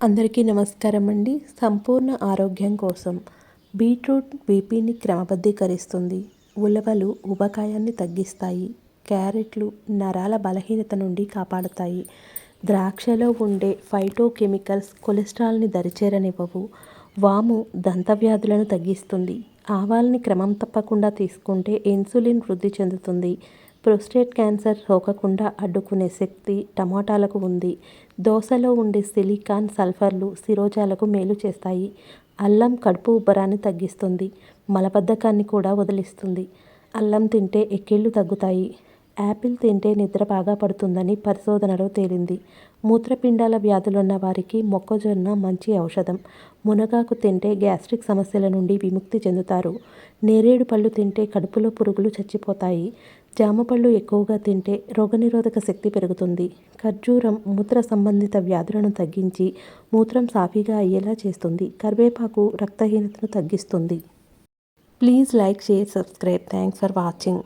అందరికీ నమస్కారం అండి. సంపూర్ణ ఆరోగ్యం కోసం బీట్రూట్ బీపీని క్రమబద్ధీకరిస్తుంది. ఉలవలు ఊబకాయాన్ని తగ్గిస్తాయి. క్యారెట్లు నరాల బలహీనత నుండి కాపాడుతాయి. ద్రాక్షలో ఉండే ఫైటోకెమికల్స్ కొలెస్ట్రాల్ని దరిచేరనివ్వవు. వాము దంతవ్యాధులను తగ్గిస్తుంది. ఆవాల్ని క్రమం తప్పకుండా తీసుకుంటే ఇన్సులిన్ వృద్ధి చెందుతుంది. ప్రోస్టేట్ క్యాన్సర్ సోకకుండా అడ్డుకునే శక్తి టమాటాలకు ఉంది. దోసలో ఉండే సిలికాన్, సల్ఫర్లు శిరోజాలకు మేలు చేస్తాయి. అల్లం కడుపు ఉబ్బరాన్ని తగ్గిస్తుంది. మలబద్ధకాన్ని కూడా వదిలిస్తుంది. అల్లం తింటే ఎక్కిళ్ళు తగ్గుతాయి. యాపిల్ తింటే నిద్ర బాగా పడుతుందని పరిశోధనలో తేలింది. మూత్రపిండాల వ్యాధులున్న వారికి మొక్కజొన్న మంచి ఔషధం. మునగాకు తింటే గ్యాస్ట్రిక్ సమస్యల నుండి విముక్తి చెందుతారు. నేరేడు పళ్ళు తింటే కడుపులో పురుగులు చచ్చిపోతాయి. జామపళ్ళు ఎక్కువగా తింటే రోగనిరోధక శక్తి పెరుగుతుంది. ఖర్జూరం మూత్ర సంబంధిత వ్యాధులను తగ్గించి మూత్రం సాఫీగా అయ్యేలా చేస్తుంది. కరివేపాకు రక్తహీనతను తగ్గిస్తుంది. Please like, share, subscribe. Thanks for watching.